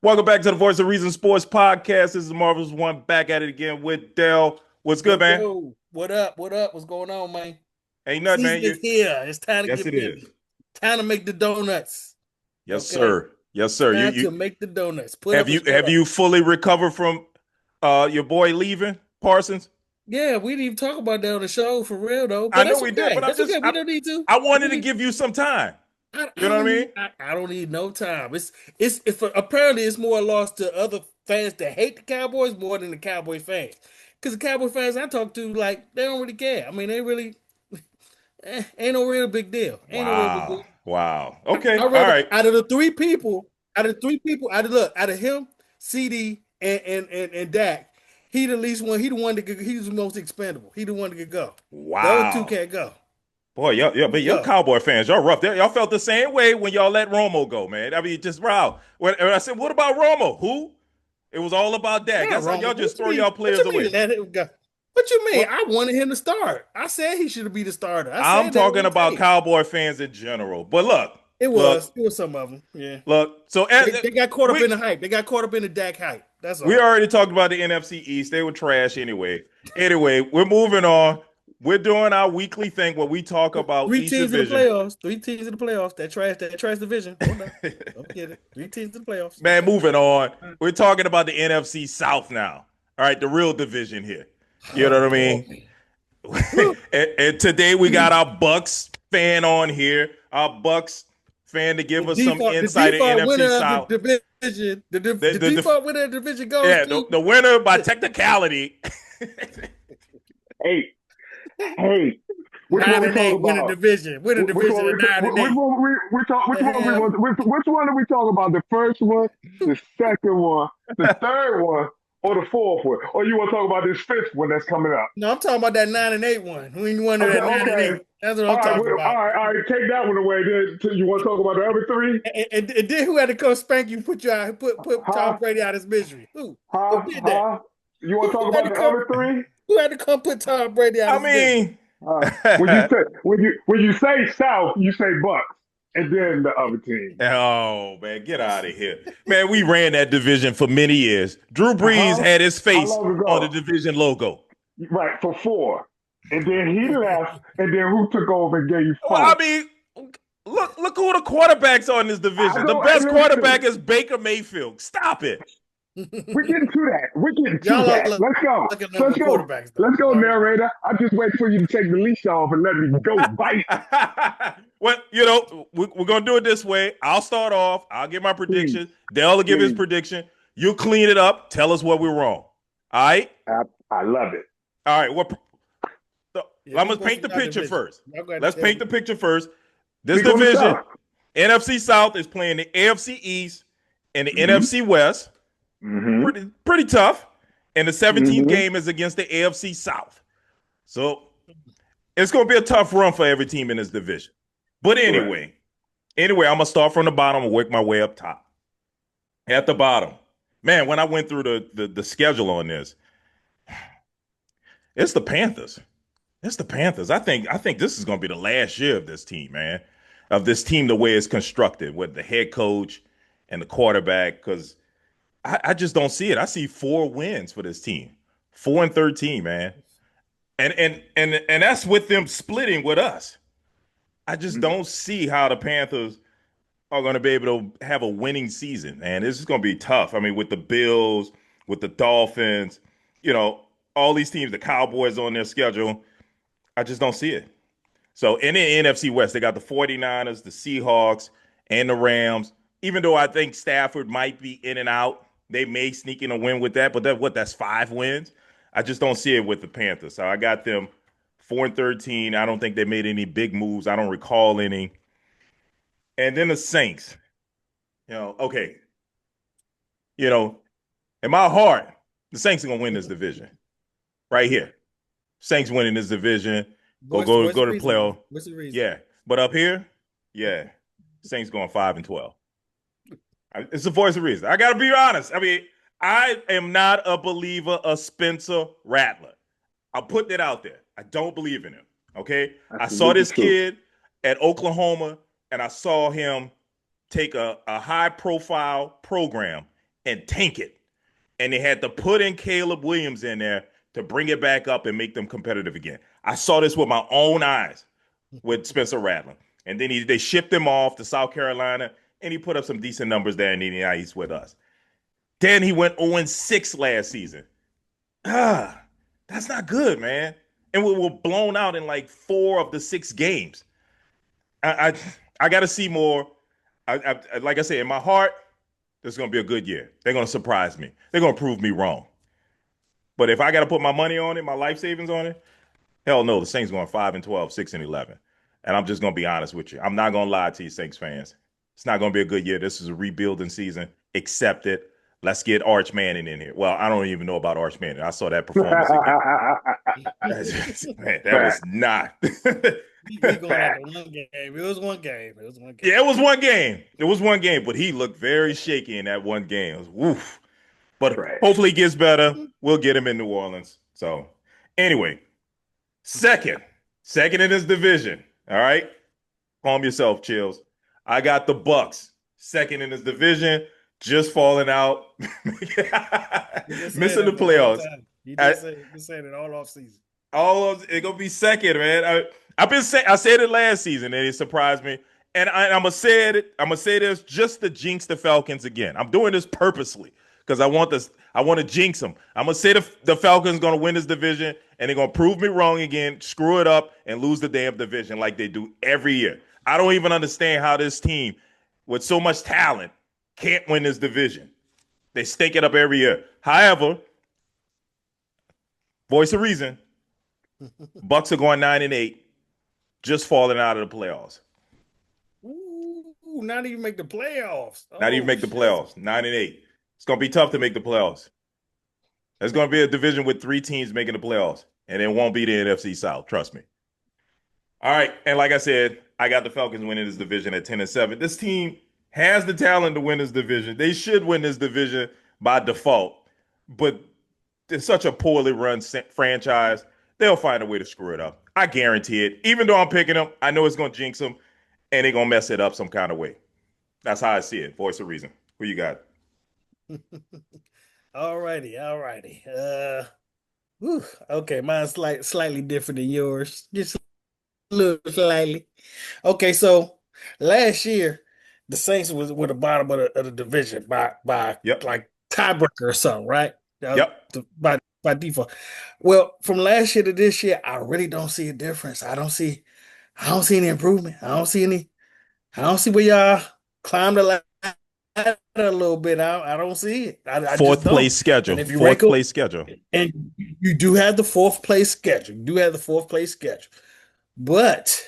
Welcome back to the Voice of Reason Sports Podcast. This is Marvel's One back at it again with Dell. What's good, Yo, man? yo, what up? What up? What's going on, man? Ain't nothing, Season man. is here. It's time to Yes, get it is. busy. Time to make the donuts. Yes, Okay. sir. Yes, sir. You Time you to make the donuts. Put have up and you shut have up. you fully recovered from your boy leaving Parsons? Yeah, we didn't even talk about that on the show for real though. I But know that's we did, okay. but That's okay. We don't need to. I We wanted don't to need give you some time. I You know what I don't mean? need I don't need no time. It's if apparently it's more lost to other fans that hate the Cowboys more than the Cowboy fans. Because the Cowboy fans I talk to, like, they don't really care. I mean, they really ain't no real big deal. Ain't no real big deal. Wow. Wow. I Okay. All rather right. out of the three people, out of him, CD and Dak, he the least one. He the one that he's the most expendable. He the one that could go. The other two Wow. can't go. Boy, but y'all Go. Cowboy fans, y'all rough. Y'all felt the same way when y'all let Romo go, man. I mean, just wow. When I said, what about Romo? Who? It was all about Dak. Not That's how wrong. y'all What just you throw mean? y'all What players you mean? away. Let him go. What you mean? Well, I wanted him to start. I said he should be the starter. I I'm said that talking on about tape. Cowboy fans in general. But It look, was. It was some of them. Yeah. look. So They got caught up we in the hype. They got caught up in the Dak hype. That's we all. already talked about the NFC East. They were trash anyway. Anyway, we're moving on. We're doing our weekly thing where we talk about Three each teams in the division. playoffs. Three teams in the playoffs. That trash division. Hold up. Don't get it. Three teams in the playoffs. Man, Okay. moving on. We're talking about the NFC South now. All right, the real division here. You know Oh what I mean? boy. Woo. And today we got our Bucks fan on here. Our Bucks fan to give us some The insight in default NFC winner of the South. division. The, The the, the default winner of the division goes yeah, to the winner by technicality. Hey, hey, which one nine we and talk eight. Win the about? division. Win the Which one division we at nine and which eight. one we talk? Which The one we hell. want? Which one are we talking about? The first one, the second one, the third one, or the fourth one? Or you want to talk about this fifth one that's coming up? No, I'm talking about that 9-8 one. We won Okay, that 9-8. okay. That's what All I'm right, talking about. all right. Take that one away. Then you want to talk about the other three? And then who had to come spank you, put Tom Huh? Brady out of his misery? Who Huh? did that? Huh? You want to talk Who had about to the come? other three? Who had to come put Tom Brady out I of his misery? mean, When you say South, you say Bucks, and then the other team. oh man, get out of here. Man, we ran that division for many years. Drew Brees Huh? had his How face long on the ago? division logo. Right, for four. And then he left, and then who took over and gave you Well, I four? mean, look who the quarterbacks are in this I division. The go, hey, best quarterback listen, is Baker Mayfield. Stop it. we're getting to that. We're getting to Y'all are that. Let's go. looking up Let's for go. quarterbacks though. Let's go, All right. narrator. I just wait for you to take the leash off and let me go bite. Well, we're gonna do it this way. I'll start off. I'll give my Please, prediction. Dale will give his please. prediction. You clean it up. Tell us what we're wrong. All right. I, I love it. All right. What? So, Yeah, I'm we gonna both paint in the our picture division. first. Y'all got to Let's tell paint me. the picture first. This We go to division, South. NFC South is playing the AFC East and the Mm-hmm. NFC West. Mm-hmm. Pretty tough. And the 17th Mm-hmm. game is against the AFC South. So it's going to be a tough run for every team in this division. But Correct. anyway, I'm going to start from the bottom and work my way up top. At the bottom, man, when I went through the schedule on this, it's the Panthers. It's the Panthers. I think this is going to be the last year of this team, man. Of this team, the way it's constructed with the head coach and the quarterback, because I just don't see it. I see 4 wins for this team, 4-13, man, and that's with them splitting with us. I just don't see how the Panthers are going to be able to have a winning season, man. This is going to be tough. I mean, with the Bills, with the Dolphins, you know, all these teams, the Cowboys on their schedule, I just don't see it. So in the NFC West, they got the 49ers, the Seahawks, and the Rams. Even though I think Stafford might be in and out, they may sneak in a win with that. But that's 5 wins. I just don't see it with the Panthers. So I got them 4-13. I don't think they made any big moves. I don't recall any. And then the Saints. Okay. You know, in my heart, the Saints are gonna win this division. Right here. Saints winning this division. Go What's go what's go the to the reason, man? playoff. What's the reason? Yeah. But up here, yeah. Saints going 5-12. It's the voice of reason. I got to be honest. I mean, I am not a believer of Spencer Rattler. I'll put that out there. I don't believe in him. Okay. That's I saw absolutely this true. kid at Oklahoma and I saw him take a high profile program and tank it. And they had to put in Caleb Williams in there to bring it back up and make them competitive again. I saw this with my own eyes with Spencer Rattler. And then they shipped him off to South Carolina, and he put up some decent numbers there in Indiana East with us. Then he went 0-6 last season. Ah, that's not good, man. And we were blown out in like 4 of the 6 games. I I, I got to see more. Like I said, in my heart, this is going to be a good year. They're going to surprise me. They're going to prove me wrong. But if I got to put my money on it, my life savings on it, hell no. The Saints going 5-12, 6-11, and I'm just going to be honest with you. I'm not going to lie to you, Saints fans. It's not going to be a good year. This is a rebuilding season. Accept it. Let's get Arch Manning in here. Well, I don't even know about Arch Manning. I saw that performance again. Man, that was Fact. not. We going Fact. after one game. It was one game. It was one game. Yeah, it was one game. It was one game, but he looked very shaky in that one game. It was woof. But Trash. hopefully he gets better. We'll get him in New Orleans. So, anyway, second, second in his division. All right, calm yourself, chills. I got the Bucks, second in his division, just falling out, You been saying missing the that for a long playoffs. time. You I, been saying it all off season. all of it gonna be second, man. I've been saying I said it last season and it surprised me. And I'm gonna say it. I'm gonna say this just to jinx the Falcons again. I'm doing this purposely because I want this. I want to jinx them. I'm gonna say the Falcons gonna win this division and they're gonna prove me wrong again, screw it up, and lose the damn division like they do every year. I don't even understand how this team with so much talent can't win this division. They stink it up every year. However, voice of reason. Bucks are going 9-8, just falling out of the playoffs. Ooh, not even make the playoffs. Not even Oh make the shit. playoffs. 9-8. It's gonna be tough to make the playoffs. There's gonna be a division with 3 teams making the playoffs, and it won't be the NFC South. Trust me. All right, and like I said, I got the Falcons winning this division at 10-7. This team has the talent to win this division. They should win this division by default, but it's such a poorly run franchise. They'll find a way to screw it up. I guarantee it. Even though I'm picking them, I know it's gonna jinx them, and they're gonna mess it up some kind of way. That's how I see it. Voice of reason. Who you got? All righty, all righty. Whew, okay, mine's slightly different than yours. Just a little slightly. Okay, so last year the Saints were the bottom of the division by Yep. like tiebreaker or something, right? Yep. By default. Well, from last year to this year, I really don't see a difference. I don't see any improvement. I don't see where y'all climb the ladder a little bit. I don't see it. I just Fourth don't. place schedule. And if you rank Fourth them, place schedule. and you do have the fourth place schedule. You do have the fourth place schedule. But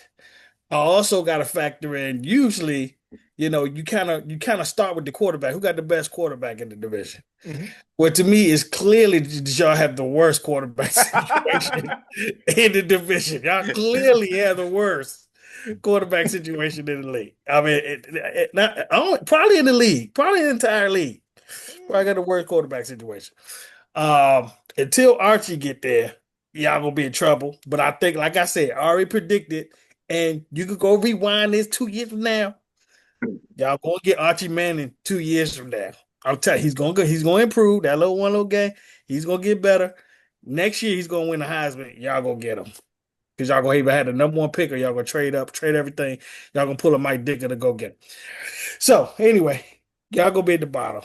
I also got to factor in usually, you kind of start with the quarterback. Who got the best quarterback in the division? Mhm. Well, to me, it's clearly that y'all have the worst quarterback situation in the division. Y'all clearly have the worst quarterback situation in the league. I mean, probably in the league, probably in the entire league. Probably got the worst quarterback situation. Until Archie get there, y'all gonna be in trouble. But I think, like I said, I already predicted, and you could go rewind this 2 years from now. Y'all gonna get Archie Manning 2 years from now. I'm telling you, he's gonna improve that little game. He's gonna get better. Next year, he's gonna win the Heisman. Y'all gonna get him. Because y'all gonna either have the number one pick or y'all gonna trade up, trade everything. Y'all gonna pull a Mike Dicker to go get him. So anyway, y'all gonna be at the bottom.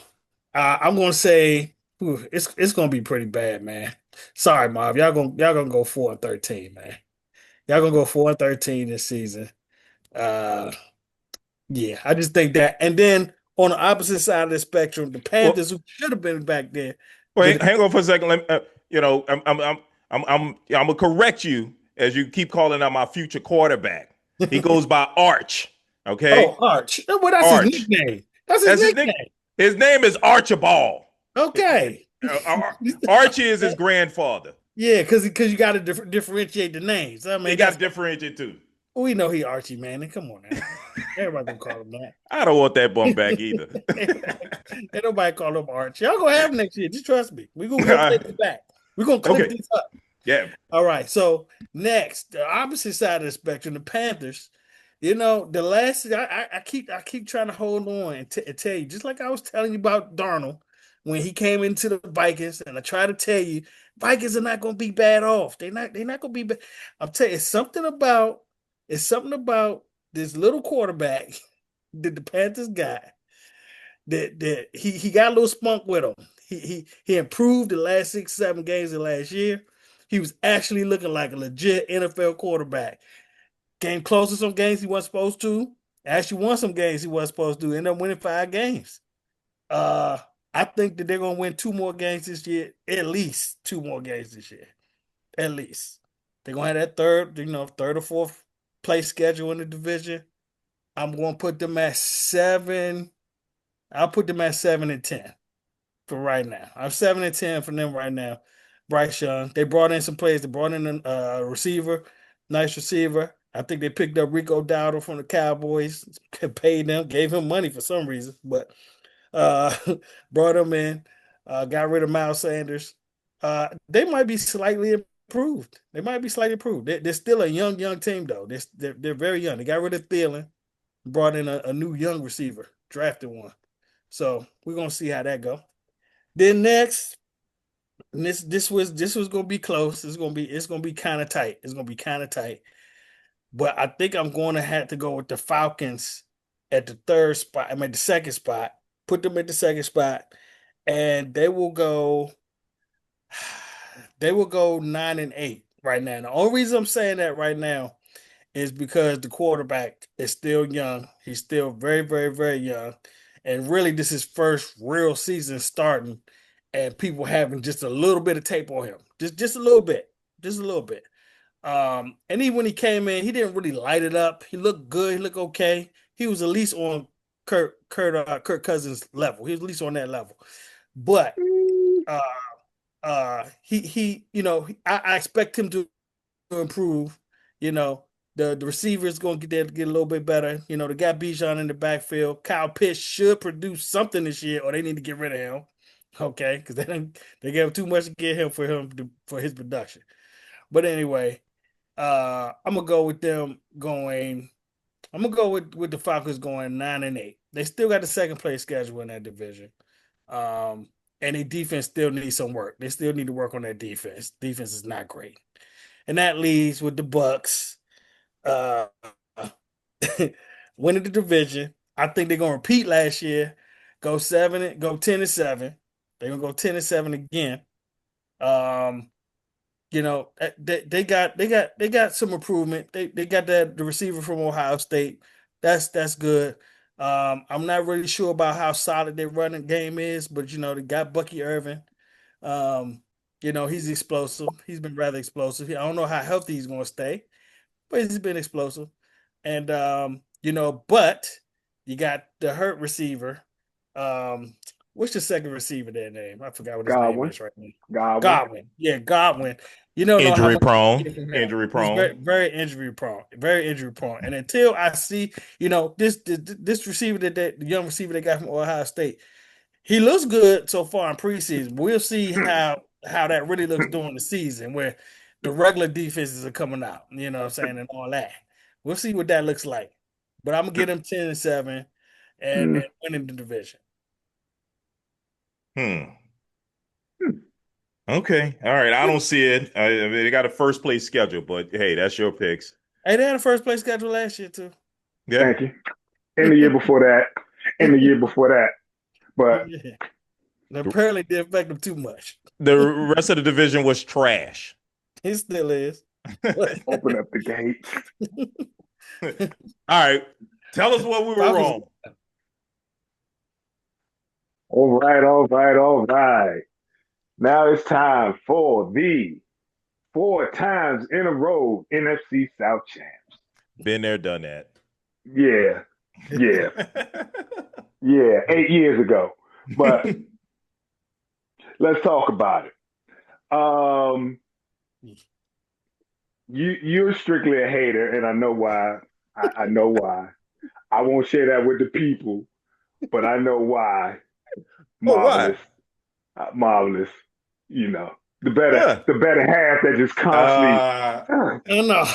I'm gonna say it's gonna be pretty bad, man. Sorry, Marv. Y'all gonna go 4-13, man. Y'all gonna go 4-13 this season. Uh, yeah, I just think that. And then on the opposite side of the spectrum, the Well, Panthers, who should have been back there, wait, did hang on for a second. I'm gonna correct you as you keep calling out my future quarterback. He it. goes by Arch. Oh, Okay, Arch. Well, that's his Arch. nickname. That's his That's his nick. nickname. His name is Archibald. Okay. Archie is his grandfather. Yeah, because you got to differentiate the names. I He mean, got to that's differentiate too. we know he Archie Manning. Come on now, everybody gonna call him that. I don't want that bump back either. Ain't nobody call him Archie. Y'all gonna have him next year. Just trust me. We gonna clip this back. We're gonna clip Okay. this up. Yeah. All right. So next, the opposite side of the spectrum, the Panthers. The last I keep trying to hold on and tell you, just like I was telling you about Darnold. when he came into the Vikings, and I try to tell you, Vikings are not going to be bad off. They're not going to be bad. I'm telling you, it's something about this little quarterback that the Panthers got that he got a little spunk with him. He improved the last 6, 7 games of last year. He was actually looking like a legit NFL quarterback. Came close to some games he wasn't supposed to. Actually won some games he wasn't supposed to. Ended up winning 5 games. Uh, I think that they're gonna win 2 more games this year. At least 2 more games this year. At least they're gonna have that third or fourth place schedule in the division. I'm gonna put them at 7. I'll put them at 7-10 for right now. I'm 7-10 for them right now. Bryce Young. They brought in some players. They brought in a receiver, nice receiver. I think they picked up Rico Dowdle from the Cowboys, paid them, gave him money for some reason, but uh, brought him in, got rid of Miles Sanders. They might be slightly improved. They might be slightly improved. They're still a young team though. They're very young. They got rid of Thielen, brought in a new young receiver, drafted one. So we're gonna see how that go. Then next, and this was gonna be close. It's gonna be kind of tight. It's gonna be kind of tight. But I think I'm going to have to go with the Falcons at the third spot. I mean the second spot. Put them at the second spot, and they will go. They will go 9-8 right now. The only reason I'm saying that right now is because the quarterback is still young. He's still very, very, very young. And really, this is first real season starting, and people having just a little bit of tape on him. Just a little bit. Just a little bit. And even when he came in, he didn't really light it up. He looked good, he looked okay. He was at least on Kirk Cousins level. He was at least on that level. But uh I expect him to improve. You know, the receiver is going to get a little bit better. They got Bijan in the backfield. Kyle Pitts should produce something this year, or they need to get rid of him. Okay, because they gave him too much to get him for his production. But anyway, I'm gonna go with them going. I'm gonna go with the Falcons going 9-8. They still got the second place schedule in that division. And their defense still needs some work. They still need to work on that defense. Defense is not great. And that leaves with the Bucks uh winning the division. I think they're gonna repeat last year, go 10-7. They're gonna go 10-7 again. Um, they got some improvement. They got the receiver from Ohio State. That's good. I'm not really sure about how solid their running game is, but they got Bucky Irvin. Um, he's explosive. He's been rather explosive. I don't know how healthy he's going to stay, but he's been explosive. And but you got the hurt receiver. Um, what's the second receiver their name? I forgot what his name Godwin. is right now. Godwin. Godwin. Yeah, Godwin. You don't know how Injury much you prone. get from him. Injury He's prone. very, very injury prone. Very injury prone. And until I see, this receiver the young receiver they got from Ohio State, he looks good so far in preseason. We'll see how that really looks during the season where the regular defenses are coming out, you know what I'm saying, and all that. We'll see what that looks like. But I'm gonna get them 10-7 and Mm. winning the division. Hmm. Okay. All right. I don't see it. I mean, they got a first place schedule, but hey, that's your picks. Hey, they had a first place schedule last year too. Yeah. Thank you. And the year before that. And the year before that. But Yeah. And The, apparently didn't affect them too much. the rest of the division was trash. He still is. But open up the gates. All right. Tell us what we were Falcons, wrong. All right, all right, all right. Now it's time for the 4 times in a row NFC South champs. Been there, done that. Yeah, yeah, yeah. 8 years ago. But let's talk about it. You're strictly a hater, and I know why. I know why. I won't share that with the people, but I know why. Oh, why? Marvelous, marvelous. You know, Yeah. the better half that just constantly. I don't know.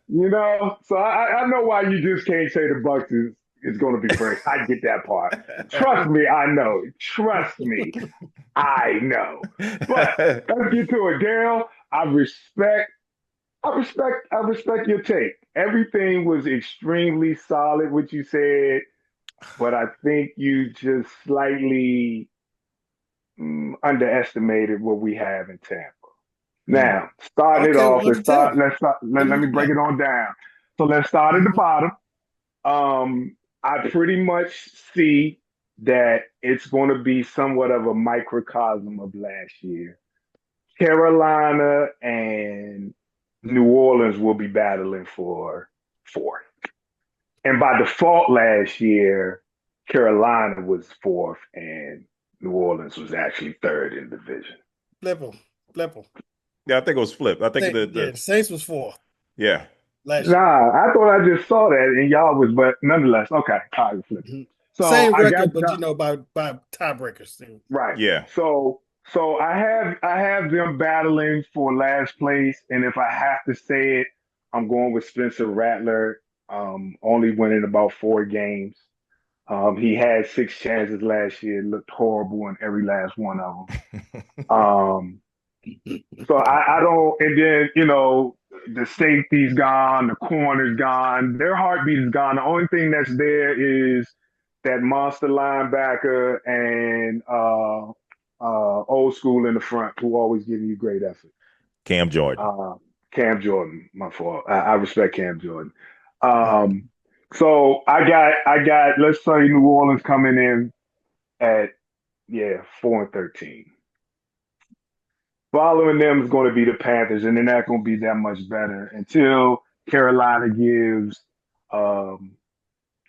You know, so I know why you just can't say the Bucks is is going to be first. I get that part. Trust me, I know. Trust me, I know. But let's get to it, Dale. I respect your take. Everything was extremely solid, what you said, but I think you just slightly underestimated what we have in Tampa. Mm. Now, starting it Okay, off, well, tell me. let me break it on down. So let's start at the Mhm. bottom. I pretty much see that it's going to be somewhat of a microcosm of last year. Carolina and New Orleans will be battling for fourth. And by default last year, Carolina was fourth and New Orleans was actually third in the division. Flip 'em. Flip 'em. Yeah, I think it was flipped. I think Yeah, the the Saints was fourth yeah. last year. Nah, I thought I just saw that and y'all was, but nonetheless, okay, all right, flip it. Mhm. So Same I got record, but by tiebreakers. right. Yeah. So I have them battling for last place, and if I have to say it, I'm going with Spencer Rattler. Only winning about 4 games. He had 6 chances last year. Looked horrible in every last one of them. So I don't, and then the safety's gone, the corner's gone, their heartbeat is gone. The only thing that's there is that monster linebacker and old school in the front who always give you great effort. Cam Jordan. Uh, Cam Jordan, my fault. I respect Cam Jordan. Um, so I got. Let's say New Orleans coming in at 4-13. Following them is going to be the Panthers, and they're not going to be that much better until Carolina gives um,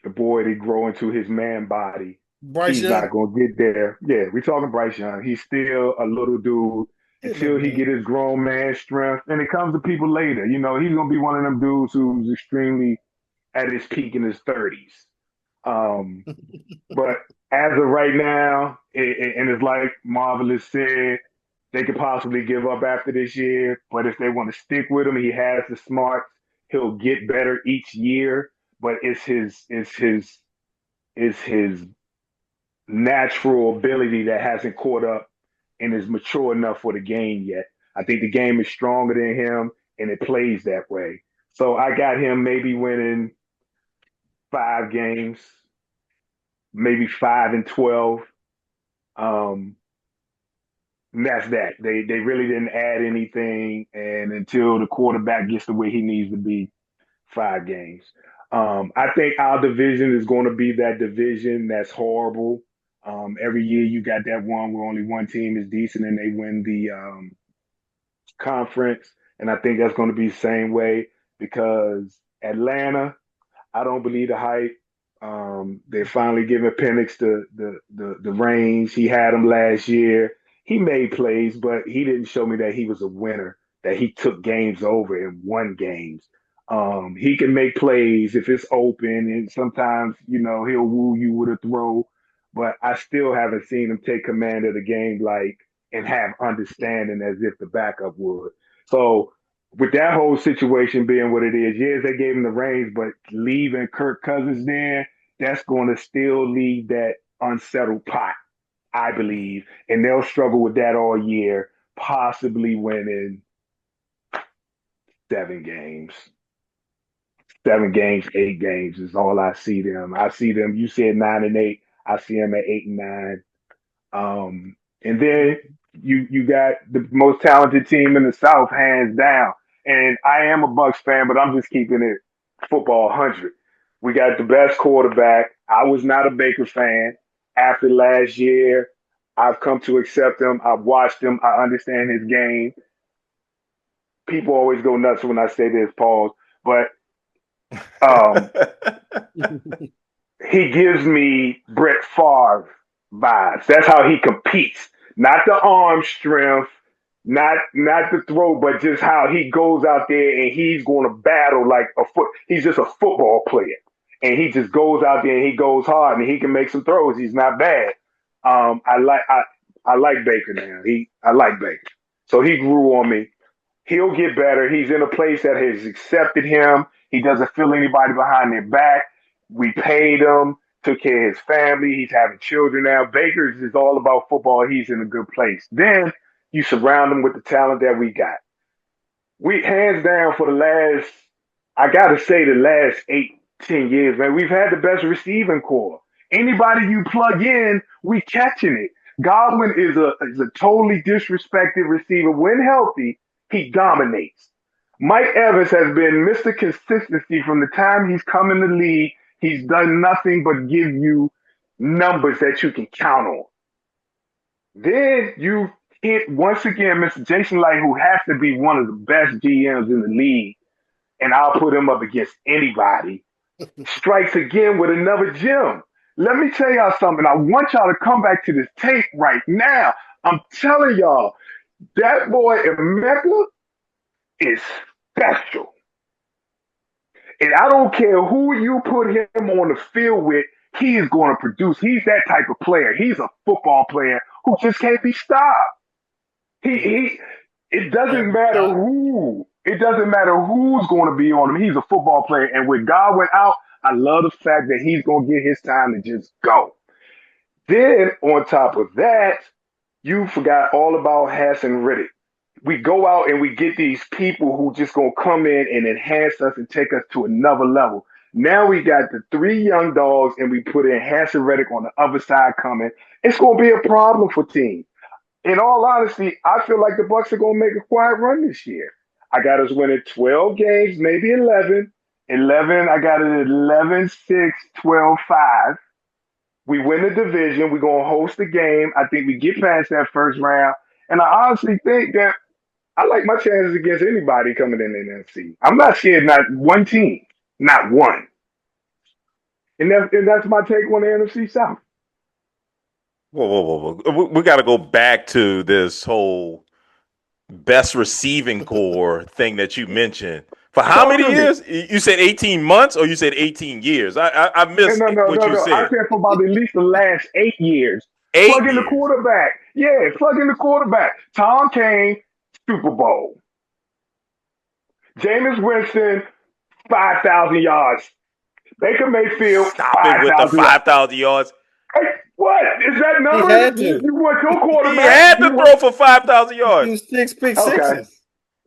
the boy to grow into his man body. Bryce He's Young, not going to get there. Yeah, we're talking Bryce Young. He's still a little dude he a little until he get dude. his grown man strength. And it comes to people later. He's going to be one of them dudes who's extremely at his peak in his 30s. Um, but as of right now, and it's like Marvelous said, they could possibly give up after this year. But if they want to stick with him, he has the smarts. He'll get better each year. But it's his natural ability that hasn't caught up and is mature enough for the game yet. I think the game is stronger than him, and it plays that way. So I got him maybe winning 5 games, maybe 5-12. Um, and that's that. They really didn't add anything, and until the quarterback gets the way he needs to be, 5 games. I think our division is going to be that division that's horrible. Every year you got that one where only one team is decent and they win the conference, and I think that's going to be the same way because Atlanta, I don't believe the hype. They're finally giving Penix the reins. He had him last year. He made plays, but he didn't show me that he was a winner, that he took games over and won games. He can make plays if it's open, and sometimes, he'll woo you with a throw, but I still haven't seen him take command of the game like and have understanding as if the backup would. So with that whole situation being what it is, yes, they gave him the reins, but leaving Kirk Cousins there, that's going to still leave that unsettled pot, I believe, and they'll struggle with that all year, possibly winning 7 games. 7 games, 8 games is all I see them. I see them. You said 9-8. I see them at 8-9. And then you got the most talented team in the South, hands down. And I am a Bucks fan, but I'm just keeping it football 100. We got the best quarterback. I was not a Baker fan after last year. I've come to accept him. I've watched him. I understand his game. People always go nuts when I say this, pause. But um, he gives me Brett Favre vibes. That's how he competes. Not the arm strength, not the throw, but just how he goes out there and he's going to battle like a foot. He's just a football player, and he just goes out there and he goes hard and he can make some throws. He's not bad. I like Baker now. I like Baker, so he grew on me. He'll get better. He's in a place that has accepted him. He doesn't feel anybody behind their back. We paid him, took care of his family. He's having children now. Baker's is all about football. He's in a good place. Then you surround him with the talent that we got. We hands down for the last, I gotta say, the last 8, 10 years, man, we've had the best receiving core. Anybody you plug in, we catching it. Godwin is a totally disrespected receiver. When healthy, he dominates. Mike Evans has been Mr. Consistency from the time he's come in the league. He's done nothing but give you numbers that you can count on. Then you hit once again Mr. Jason Light, who has to be one of the best GMs in the league, and I'll put him up against anybody. Strikes again with another gem. Let me tell y'all something. I want y'all to come back to this tape right now. I'm telling y'all, that boy Emeka is special. And I don't care who you put him on the field with, he is going to produce. He's that type of player. He's a football player who just can't be stopped. It doesn't matter who. It doesn't matter who's going to be on him. He's a football player. And with Godwin out, I love the fact that he's going to get his time to just go. Then on top of that, you forgot all about Hassan Riddick. We go out and we get these people who just going to come in and enhance us and take us to another level. Now we got the 3 young dogs and we put in Hassan Reddick on the other side coming. It's going to be a problem for teams. In all honesty, I feel like the Bucs are going to make a quiet run this year. I got us winning 12 games, maybe 11. 11, I got it 11-6, 12-5. We win the division. We're going to host the game. I think we get past that first round. And I honestly think that I like my chances against anybody coming in the NFC. I'm not scared, not one team, not one. And that's my take on the NFC South. Whoa. We got to go back to this whole best receiving core thing that you mentioned. For how many years? You said 18 months or you said 18 years? I missed what you said. I said for about at least the last 8 years. 8 plug in years. the quarterback. Yeah, plug in the quarterback. Tom Kane, Super Bowl. Jameis Winston, 5,000 yards. Baker Mayfield, Stop it with the 5,000 yards. Hey, what? Is that number? He had to. You want your quarterback? He had to throw for 5,000 yards. He was 6 pick sixes.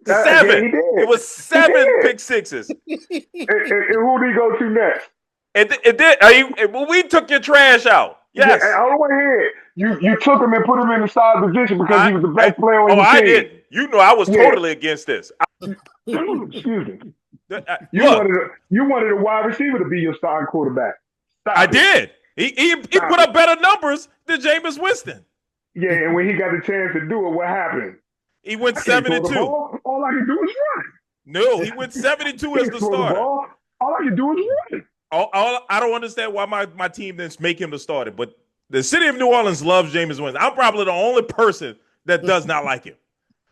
7. Yeah, he did. It was 7 pick sixes. And who did he go to next? It did. We took your trash out. Yes. Yeah, I don't want to hear it. You took him and put him in the side position because he was the best player on the team. I didn't. You know I was totally against this. Excuse me. You wanted a wide receiver to be your starting quarterback. I did. He put up better numbers than Jameis Winston. Yeah, and when he got the chance to do it, what happened? He went 7-2. All I can do is run. No, he went 7-2 as the starter. All I can do is run. I don't understand why my team didn't make him the starter, but the city of New Orleans loves Jameis Winston. I'm probably the only person that does not like him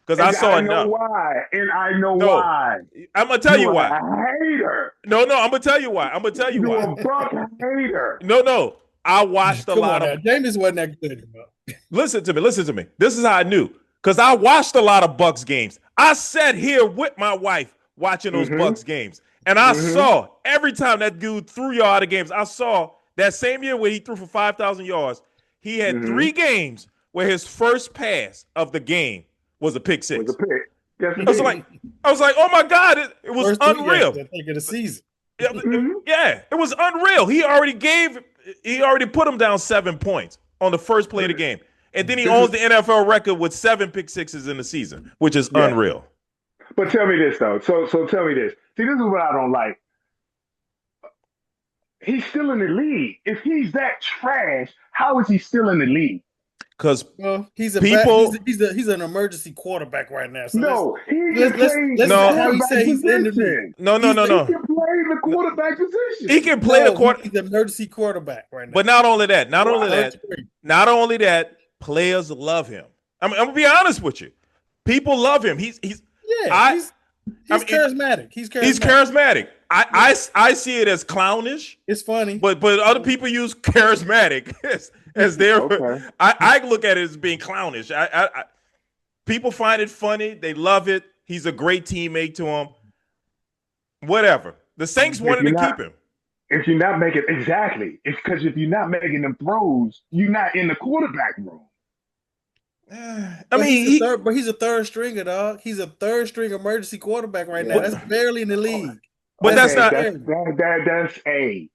because I saw enough. I know why. I'm gonna tell you why. A hater. No, I'm gonna tell you why. You're a Buck hater. No. I watched a lot of. Jameis wasn't that good, bro. Listen to me. This is how I knew because I watched a lot of Bucks games. I sat here with my wife watching those Bucks games. And I saw every time that dude threw you out of games, I saw that same year where he threw for 5,000 yards, he had 3 games where his first pass of the game was a pick six. Yes, I was like, oh my God, it was First unreal. I think of the season. Yeah, it was unreal. He already put him down 7 points on the first play of the game. And then he owns the NFL record with 7 pick sixes in the season, which is unreal. But tell me this, though. So tell me this. See, this is what I don't like. He's still in the league. If he's that trash, how is he still in the league? Because he's an emergency quarterback right now. So no, let's how he say he's in the league. No. He can play the quarterback position. He can play the quarterback. He's an emergency quarterback right now. But not only that, players love him. I'm gonna be honest with you. People love him. He's charismatic. He's charismatic. I see it as clownish. It's funny. But other people use charismatic as their. Okay. I look at it as being clownish. People find it funny. They love it. He's a great teammate to him. Whatever. The Saints wanted to keep him. if you're not making exactly, it's because if you're not making them throws, you're not in the quarterback room. I mean, He's a third stringer, dog. He's a third string emergency quarterback right now. Yeah. That's barely in the league. but That's that's Okay, not. barely. that's a.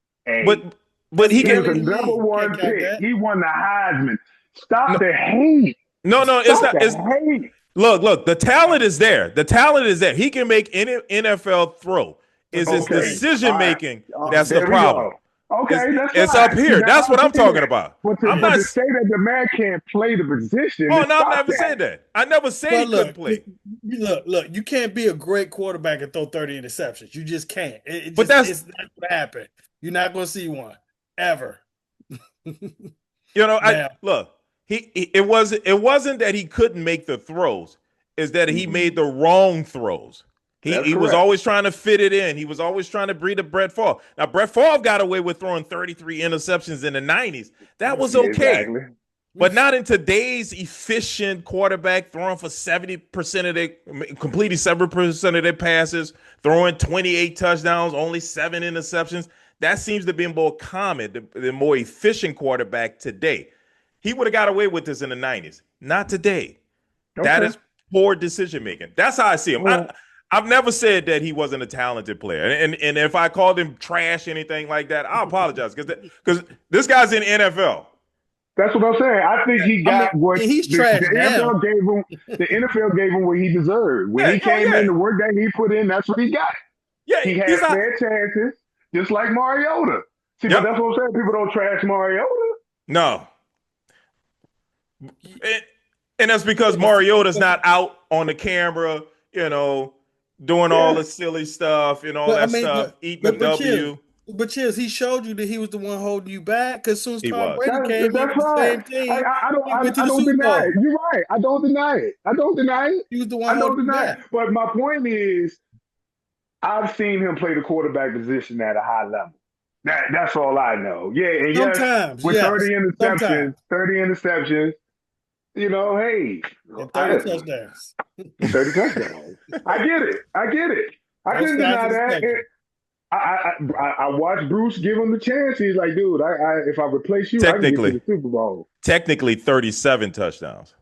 But That's he He was can. a barely in the number league. Can't one count pick. that. He won the Heisman. Stop No, the hate. no, it's Stop not. the It's hate. look. The talent is there. The talent is there. He can make any NFL throw. Is That's what his I'm Okay. saying. All decision right. making that's the There we problem? go. Okay, that's It's up fine. See, here. now That's I'll what I'm say talking that. about. But to, I'm but not. to say that the man can't play the position, Oh to no, I've stop never that. said that. I never said he But couldn't look, play. look. You can't be a great quarterback and throw 30 interceptions. You just can't. But that's It's not going to happen. You're not going to see one ever. I Now, look. It wasn't that he couldn't make the throws. Is that he Mhm. made the wrong throws. He That's he was correct. always trying to fit it in. He was always trying to breed a Brett Favre. Now Brett Favre got away with throwing 33 interceptions in the 90s. That was Yeah, okay. exactly. But not in today's efficient quarterback throwing for 70% of their completing 7% of their passes, throwing 28 touchdowns, only 7 interceptions. That seems to be more common, the more efficient quarterback today. He would have got away with this in the 90s. Not today. That Okay. is poor decision making. That's how I see him. All right. I've never said that he wasn't a talented player, and if I called him trash, anything like that, I apologize because this guy's in the NFL. That's what I'm saying. I think he I mean, got what he's the trash now. NFL gave him. The NFL gave him what he deserved. When Yeah, he oh came in, yeah, the work that he put in, that's what he got. yeah. He had He's not. fair chances, just like Mariota. See, but Yep. that's what I'm saying. People don't trash Mariota. No, and, and that's because Mariota's not out on the camera, doing all Yeah, the silly stuff and all But I that mean, stuff, eating a Chill. W. But Chills, he showed you that he was the one holding you back. Because soon as He Tom was. Brady came in that's with the fine. same team, he went to I the don't Super deny it. Bowl. You're right. I don't deny it. I don't deny it. He was the I one don't holding you deny it. back. But my point is, I've seen him play the quarterback position at a high level. That's all I know. Yeah, and yes, Sometimes, with yes. Sometimes. 30 interceptions, hey, And 30 I, touchdowns. 30 touchdowns. I get it. I get it. I Both couldn't sides deny of the that. spectrum. I watched Bruce give him the chance. He's like, dude, if I replace you, I can get to Technically, the Super Bowl. technically 37 touchdowns.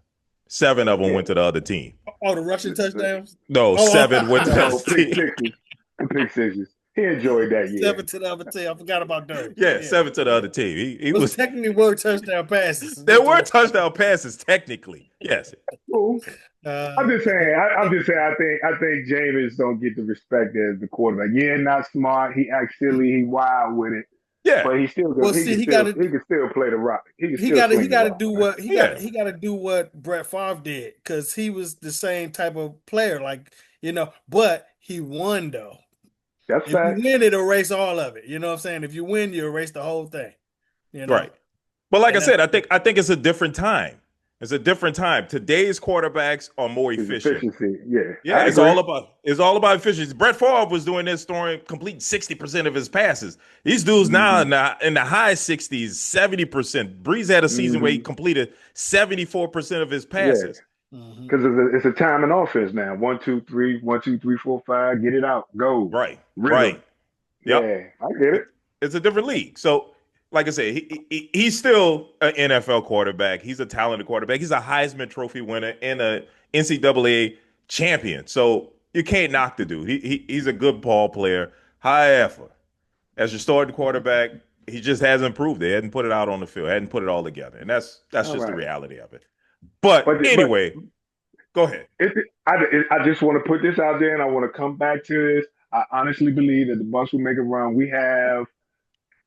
7 of them Yeah. went to the other team. Oh, the rushing touchdowns? No, Oh, 7 went to the No, other pick team. sixes. And pick sixes. He enjoyed that year. 7 to the other team. I forgot about those. Yeah, Yeah. 7 to the other team. He Those was. technically were touchdown passes. There were touchdown passes technically. Yes. Cool. I'm Uh, just saying. I'm just saying. I think Jameis don't get the respect as the quarterback. Yeah, not smart. He acts silly. He wild with it, Yeah. but he still well, he see, can still he can still play the rock. He can still he swing the got to rock. do Man. what Yeah. he got to do what Brett Favre did because he was the same type of player, but he won though. That's If you facts. win, it erase all of it. You know what I'm saying? If you win, you erase the whole thing. You know, Right. But like I and that's said, I think it's a different time. It's a different time. Today's quarterbacks are more His efficient. efficiency. Yeah, Yeah, I it's agree. all about efficiency. Brett Favre was doing this, throwing complete 60% of his passes. These dudes now Mm-hmm. in the high 60s, 70%. Breeze had a season where he Mm-hmm. completed 74% of his Yeah, passes. Mhm. because it's a time and offense now. 1, 2, 3, 1, 2, 3, 4, 5. Get it out. Go. Right. Rhythm. Right. Yep. Yeah, I get it. It's a different league. So, like I said, he's still an NFL quarterback. He's a talented quarterback. He's a Heisman Trophy winner and a NCAA champion. So you can't knock the dude. He's a good ball player. However, as your starting quarterback, he just hasn't proved it. He hadn't put it out on the field. Hadn't put it all together, and that's All just the right. reality of it. But But anyway, go ahead. I just want to put this out there, and I want to come back to this. I honestly believe that the Bucks will make a run. We have,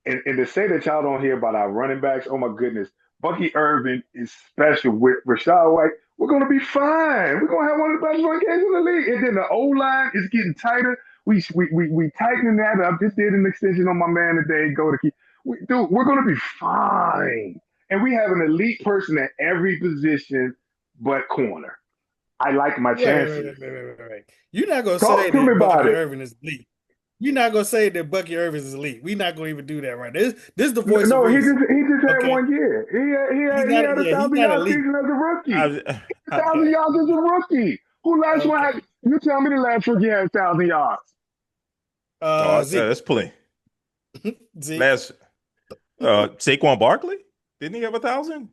and to say that y'all don't hear about our running backs, oh my goodness, Bucky Irvin is special with Rashad White. We're gonna be fine. We're gonna have one of the best run games in the league. And then the O line is getting tighter. We tightening that up. Just did an extension on my man today. Go to keep. Dude, we're gonna be fine. And we have an elite person at every position but corner. I like my chances. Wait. You're not gonna say Talk to me that about Bucky it. Irvin is elite. You're not gonna say that Bucky Irvin is elite. We're not gonna even do that right. This is the voice of No, reason. he just had Okay, 1 year. He had a he's 1,000 not yard elite. season as a rookie. I, 1,000 yards as a rookie. Who last one Okay, had? You tell me the last rookie had 1,000 yards. oh, Zeke. that's plenty. Zeke. Last Saquon Barkley? Didn't he have 1,000?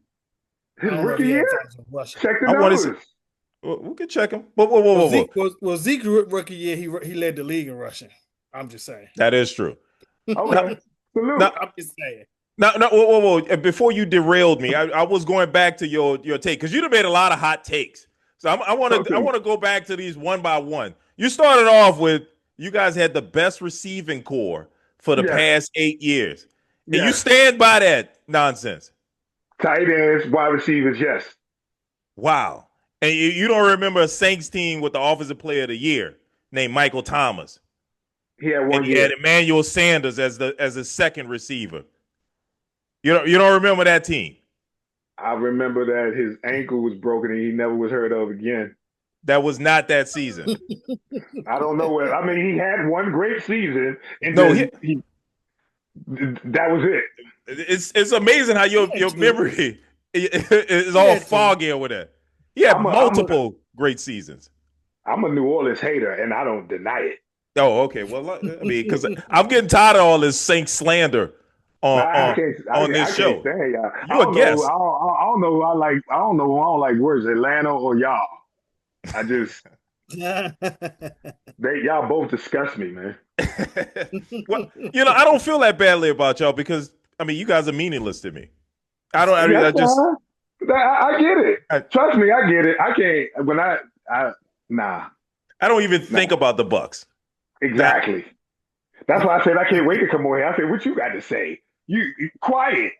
I His don't know if rookie he had year? 1,000 rushing. Check the I want to say numbers. we could check him. Whoa. Zeke's rookie year, he led the league in rushing. I'm just saying. That is true. Now, Okay. Salute. now, I'm just saying. whoa. Before you derailed me, I was going back to your take because you'd made a lot of hot takes. So I want Talk to to I me. want to go back to these one by one. You started off with you guys had the best receiving core for the Yes. past 8 years, and you Yes. stand by that nonsense. Tight ends, wide receivers, yes. Wow. And you don't remember a Saints team with the offensive player of the year named Michael Thomas, He had and one he had year. Emmanuel Sanders as a second receiver. You don't remember that team? I remember that his ankle was broken and he never was heard of again. That was not that season. I don't know what. I mean, he had one great season, and No, then that was it. it's amazing how He had your two. memory is He all had two. foggy over there. He had I'm a I'm a multiple great seasons. I'm a New Orleans hater, and I don't deny it. Oh, okay. Well, I mean, because I'm getting tired of all this Saint slander on I on can't on I this can't show. stand y'all. I You a don't know. guest. I don't know. Who I like. I don't know. Who I don't like words, Atlanta or y'all. I just y'all both disgust me, man. Well, I don't feel that badly about y'all because I mean, you guys are meaningless to me. I don't. I mean, That's I just fine. I get it. I, Trust me, I get it. I can't when I nah. I don't even Nah. think about the Bucks. That Exactly. That's why I said I can't wait to come on here. I said, what you got to say? You quiet.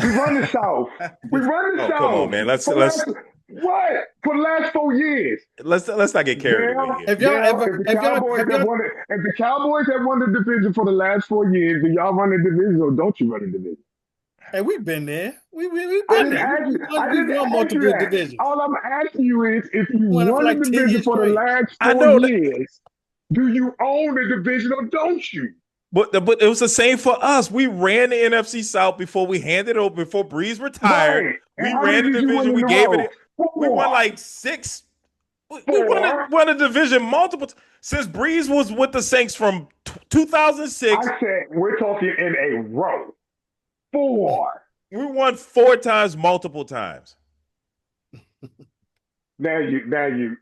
We run the South. We run the oh, come on, South. man. Let's For the let's last what? For the last 4 years. let's not get carried away Dale, here. Have y'all Dale, ever have y'all if the Cowboys have won the division for the last 4 years, do y'all run the division or don't you run the division? hey, we've been there. We've I been didn't there. ask you. I We've didn't won ask you multiple that. divisions. All I'm asking you is if you We won it for won like the 10 division years for the straight. last I four know that, years, do you own the division or don't you? but it was the same for us. We ran the NFC South before we handed it over. Before Breeze retired, Right. And we how many ran the did you win division. in We a gave row? it. We won Four. like six. We Four. won a division multiple since Breeze was with the Saints from 2006. I said we're talking in a row. Four. We won 4 times, multiple times. Now you.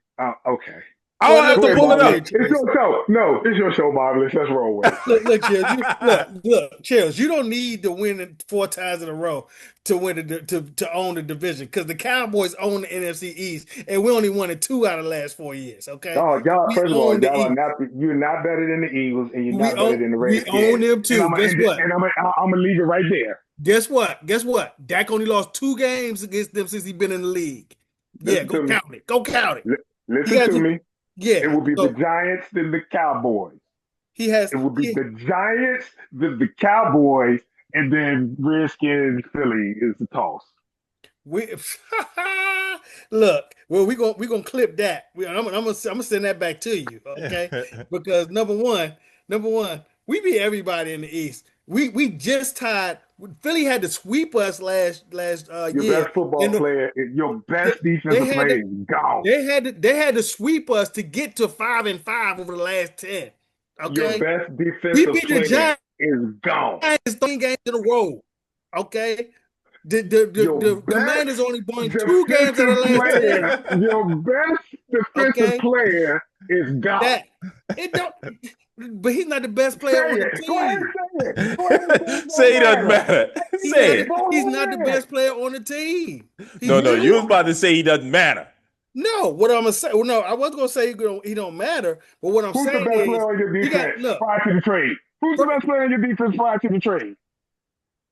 Okay. I Well, don't have look Go to ahead, here, pull it look Marvelous. here, up. It's Chills. your show. No, it's your show, Marvelous. Let's roll with it. Chills. Look, Chills. You don't need to win it 4 times in a row to win to own the division because the Cowboys own the NFC East, and we only won it 2 out of the last 4 years. Okay, Y'all. we First of all, own the y'all are East. not. You're not better than the Eagles, and you're not better than the We own Redskins. them And too. Guess what? I'm gonna leave it right there. Guess what? Dak only lost 2 games against them since he's been in the league. Yeah, Listen go to me. count it. Go count it. He Listen has to me. It yeah. will be the So Giants then the Cowboys. he has It will be he, the Giants then the Cowboys, and then Redskins Philly is the toss. we look. Well, we gonna clip that. I'm gonna send that back to you, okay? Because number one, we beat everybody in the East. We just tied. Philly had to sweep us last Your year, best football and player, your they, best they defensive had player to is gone. they had to sweep us to get to 5-5 over the last 10. Your Okay, best we defensive beat the player Giants is gone. 13 games in a row. Okay, the Your Commanders best only won 2 games out of defensive the last 10. player, your best defensive Okay, player is gone. that it don't. But he's not the best Say player on the it. Go ahead and team. say it. Go ahead and say it. It Say don't it doesn't matter. matter. He's not Say the it. Go he's not the ahead. best player on the team. He's No, no, not. you was about to say he doesn't matter. No, what I'm gonna say. Well, no, I was gonna say he don't matter. But what I'm Who's the saying best is player on your he got defense look. prior to the trade? Who's the best player on your defense prior to the trade?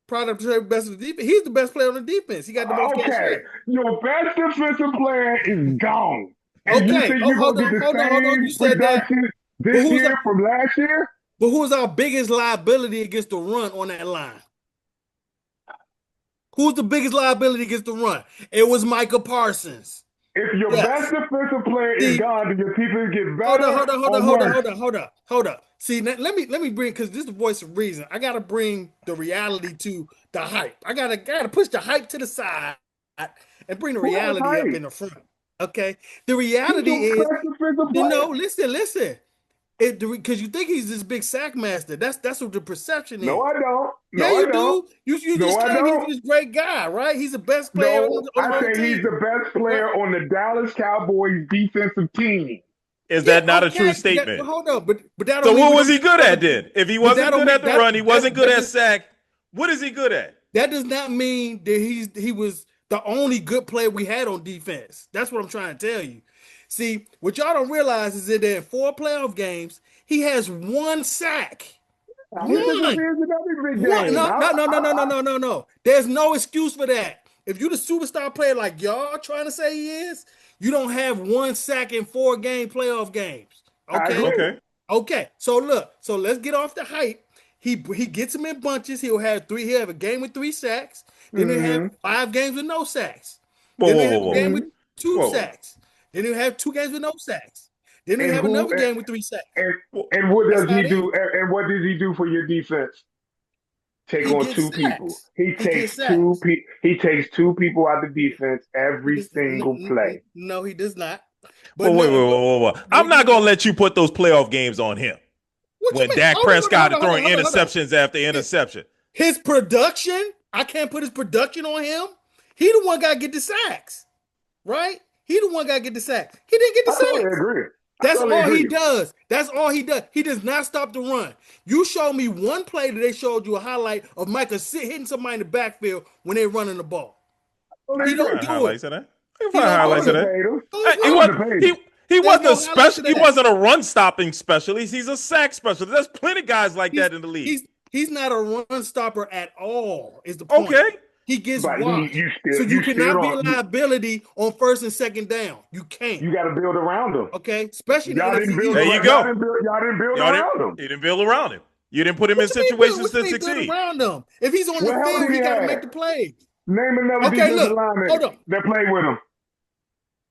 Product best of the defense. He's the best player on the defense. He got the most Okay, cachet. your best defensive player is gone. And you Okay. think Oh, you're going to get the hold on. You same said that. production But this who's year our, from last year? but who's our biggest liability against the run on that line? Who's the biggest liability against the run? It was Micah Parsons. If your best Yes. defensive player is See, gone, do your people get hold better on, or worse? hold up. See, let me bring because this is the voice of reason. I gotta bring the reality to the hype. I gotta push the hype to the side and bring the Who has reality up hype? in the front. Okay. The He's reality your is, best defensive you know, player. listen. because you think he's this big sack master. That's what the perception No, is. I don't. Yeah, No, I you don't. do. You No, just I claim he's don't. this great guy, right? He's the best player No, on the I whole say he's team, the best right? player on the Dallas Cowboys defensive team. Is Yeah, that not a true okay. But statement? hold on, but that So don't mean what we was don't he need good another. at then? If he But that wasn't don't good mean at the run, he wasn't good at that sack. What is he good at? that does not mean that he was the only good player we had on defense. That's what I'm trying to tell you. See, what y'all don't realize is that in 4 playoff games, he has 1 sack. He One. disappears in every big One. game. No. There's no excuse for that. If you're the superstar player like y'all trying to say he is, you don't have 1 sack in 4 playoff games. I Okay? agree. Okay. Okay. So look, so let's get off the hype. He gets them in bunches. He'll have a game with 3 sacks. Then he'll have Mm-hmm. 5 games with no sacks. Whoa, Then whoa, he'll whoa, have a whoa, game Mm-hmm. with two whoa, whoa. sacks. Then he'll have 2 games with no sacks. Then he'll And have who another game with 3 sacks. and Whoa. and what That's does how he it is. do? And what does he do for your defense? Take He on gets two people. sacks. He gets He takes 2 people out of defense every single play. No, he does not. Whoa, But wait, no, wait, wait, wait, wait. I'm not gonna let you put those playoff games on him. what you When mean? Dak Prescott is throwing Hold on. interceptions after interception. His production, I can't put his production on him. He the one got to get the sacks, right? He the one got to get the sacks. He didn't get the I totally sacks. agree. I That's totally all he agree. does. That's all he does. He does not stop the run. You show me one play that they showed you a highlight of Michael hitting somebody in the backfield when they're running the ball. Totally He I can don't agree. find do it. highlights of that. I can He find don't I do highlights of wouldn't it. have that. paid him. No, he's I He not. was wouldn't have paid him. he There's wasn't no a highlights special. of He that. wasn't a run stopping specialist. He's a sack specialist. There's plenty of guys like He's that in the league. he's not a run stopper at all, is the point. Okay. He gets But washed. So you you still cannot be a don't liability on 1st and 2nd down. You can't. you got to build around him. Okay? Especially in the NFC East. There you go. Y'all didn't build Y'all didn't. around him. You didn't build around him. You didn't put him in What situations you to mean build succeed. around him? If he's on the What help field, did he he got to have? make the plays. Name another Okay, defensive look. lineman Hold on. that played with him.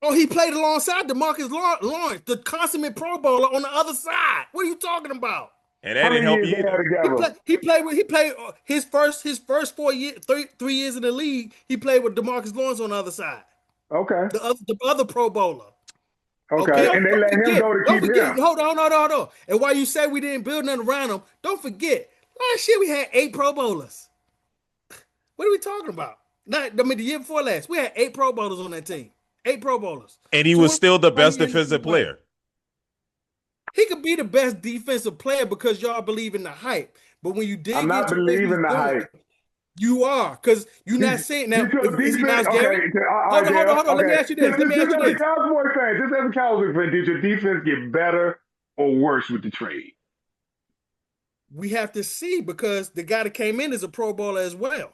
Oh, he played alongside DeMarcus Lawrence, the consummate Pro Bowler on the other side. What are you talking about? And that How didn't many help years you they had either. together? He played his first 4 years, 3 years in the league. He played with DeMarcus Lawrence on the other side, Okay. the other Pro Bowler. Okay. Okay, And they don't let him forget. go to Don't keep forget. him. Hold on. And while you say we didn't build nothing around him, don't forget. Last year we had 8 Pro Bowlers. What are we talking about? The year before last, we had 8 Pro Bowlers on that team. 8 Pro Bowlers. And he So was what still the one best year he defensive playing? player. He could be the best defensive player because y'all believe in the hype. But when you dig I'm not into what he's believing the doing, hype. you are because you're not saying now. He's your Is he defense. Miles Garrett? Okay. All right, Hold on. Let me Okay. ask you this. Just as a Cowboy fan, did your defense get better or worse with the trade? We have to see because the guy that came in is a Pro Bowler as well.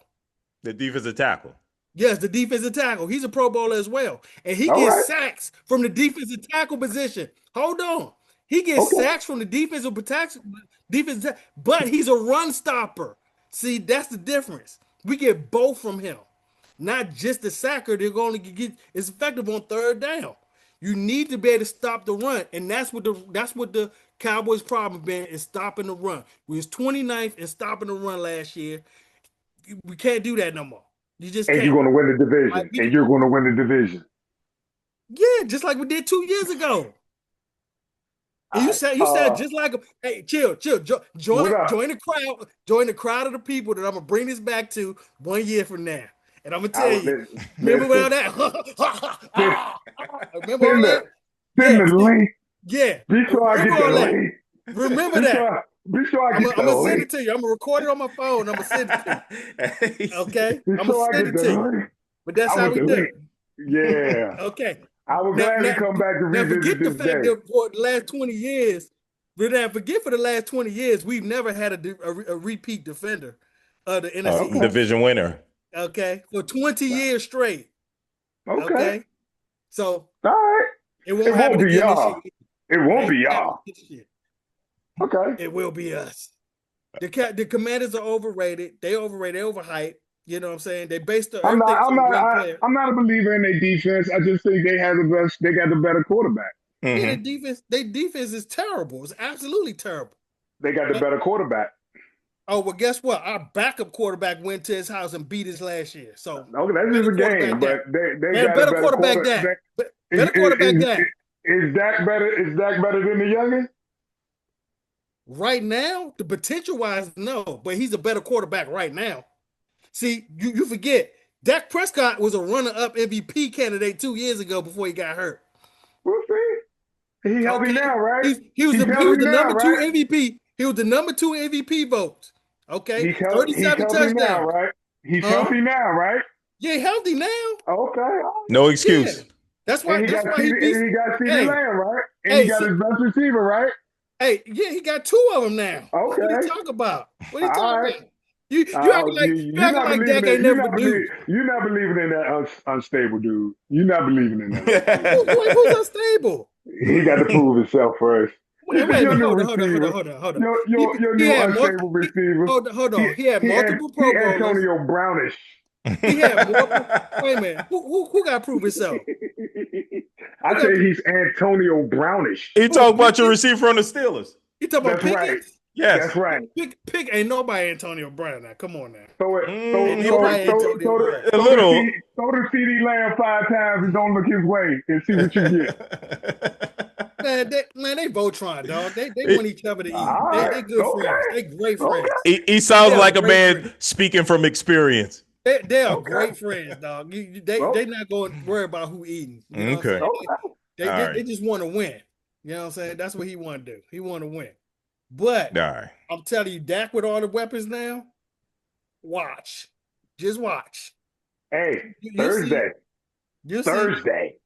The defensive tackle. Yes, the defensive tackle. He's a Pro Bowler as well. And he All right. gets sacks from the defensive tackle position. Hold on. He gets Okay. sacks from the defensive, but he's a run stopper. See, that's the difference. We get both from him. Not just the sacker. They're going to get it's effective on 3rd down. You need to be able to stop the run. And that's what the Cowboys' problem been is stopping the run. We was 29th in stopping the run last year. We can't do that no more. You just And can't. you're going to win the division. And you're going to win the division. Yeah, just like we did 2 years ago. And you said just like hey, chill. Join the crowd of the people that I'm gonna bring this back to 1 year from now. And I'm gonna tell you, remember all that? Remember all that? Send the link. Yeah. Be sure I get the link. Remember that. Be sure I get the link. I'm gonna send it to you. I'm gonna record it on my phone. I'm gonna send it to you. Okay? Be I'm sure gonna I send get it to the you. link. But that's how we do it. Yeah. Okay. I would gladly come back to revisit this day. That for the last 20 years, but now forget for the last 20 years, we've never had a repeat defender of the NFC division winner. Okay, for 20 years straight. Okay. So all right, it won't be y'all. It won't be y'all. Okay, it will be us. The Commanders are overrated. They overhyped. You know what I'm saying? They based the I'm everything on one player. not a believer in their defense. I just think they have the best. They got the better quarterback. Mm-hmm. Yeah, their defense is terrible. It's absolutely terrible. They got the better quarterback. Oh, well, guess what? Our backup quarterback went to his house and beat us last year. So okay, that's just a game, but they got a better quarterback. Better quarterback. Is Dak better? Is Dak better than the youngin? Right now, the potential wise, no, but he's a better quarterback right now. See, you forget Dak Prescott was a runner-up MVP candidate 2 years ago before he got hurt. We'll see. He healthy Okay, now, right? he was He's the healthy now, number two right? MVP. He was the number two MVP vote. Okay, He's 37 healthy now, touchdowns. right? He's Huh? healthy now, right? Yeah, healthy now. Okay. No Yeah, excuse. that's why. And That's why he beats. He got CD Hey, Lamb, right? And he hey, got his best receiver, right? hey, yeah, he got two of them now. What are you Okay. talking about? What are you All talking right. about? You acting like Dak ain't never produced. You're not believing in that unstable dude. You're not believing in that unstable. Who's unstable? He got to prove himself first. This is Wait a your minute. new Hold on. receiver. Hold on. Your He new had more. unstable receiver. Hold on. He had multiple He Pro Bowlers. Antonio Brownish. He had more. Wait a minute. Who got to prove himself? I Who got? say he's Antonio Brownish. He Who? talk about your Pickens? receiver from the Steelers. You talking about That's right. Pickens? That's Yes. right. Pick ain't nobody Antonio Brown now. Come on now. Ain't Mm, nobody Antonio Brown. a little. Throw the CD Lamb 5 times and don't look his way and see what you get. Man, they Voltron, dog. They he, want each other to All eat. right. They good friends. Okay. They great Okay. friends. he sounds They are like a great man friends. speaking from experience. They are Okay. great friends, dog. They not going to worry about who eating. You know what Okay. I'm saying? Okay. All right. They just want to win. You know what I'm saying? That's what he want to do. He want to win. But All right. I'm telling you, Dak with all the weapons now, watch. Just watch. Hey, You'll see. Thursday. You'll see. Thursday.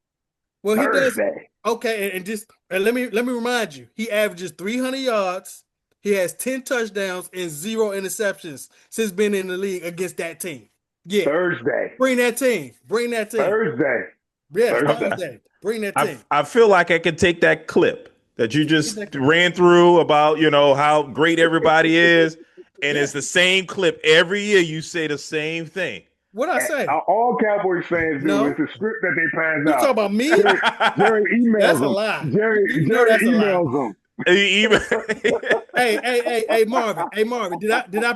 Well, he does. Thursday. Okay, and let me remind you, he averages 300 yards. He has 10 touchdowns and 0 interceptions since being in the league against that team. Yeah, Thursday. bring that team. Bring that team. Thursday. Yes, Thursday. Thursday. Bring that team. I feel like I could take that clip that you just ran through about, how great everybody is. And it's the same clip every year. You say the same thing. What I say? All Cowboys fans do. No. It's a script that they pass You out. talking about me? Jerry emails That's a them. lie. Jerry that's a lie. emails them. Hey, Marvin. Hey, Marvin. Did I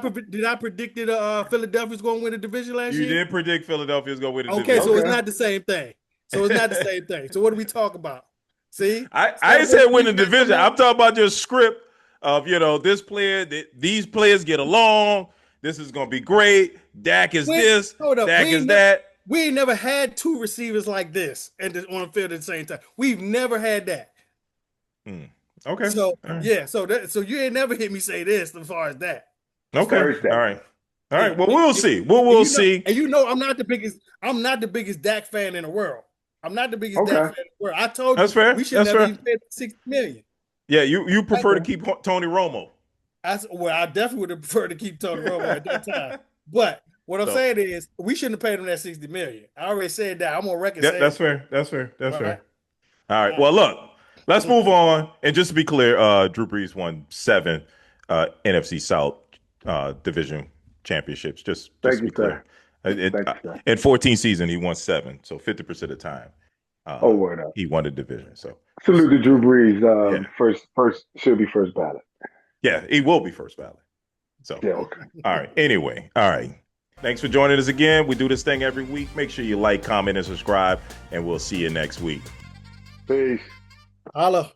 predict that Philadelphia's going to win the division last year? You did predict Philadelphia's going to win the Okay, division. so it's not the same thing. So what do we talk about? See, I ain't said win the division. I'm talking about your script of this player. These players get along. This is going to be great. Dak is this. Dak is that. We ain't never had two receivers like this and on the field at the same time. We've never had that. Okay. So yeah, so you ain't never hit me say this as far as that. Okay. All right. All right. Well, we'll see. We'll see. And I'm not the biggest Dak fan in the world. I'm not the biggest Dak fan in the world. I told That's you fair. We should never even pay $60 million. Yeah, you prefer to keep Tony Romo. I definitely would have preferred to keep Tony Romo at that time. But what I'm saying is we shouldn't have paid him that $60 million. I already said that. I'm on record saying that's fair. That's fair. That's fair. All right. Well, look, let's move on. And just to be clear, Drew Brees won 7 NFC South division championships. Just to be clear. In 14 seasons, he won 7. So 50% of the time, word up. he won the division. So salute to Drew Brees. First should be first ballot. Yeah, he will be first ballot. So okay. All right. Anyway, all right. Thanks for joining us again. We do this thing every week. Make sure you like, comment, and subscribe, and we'll see you next week. Peace. Holla.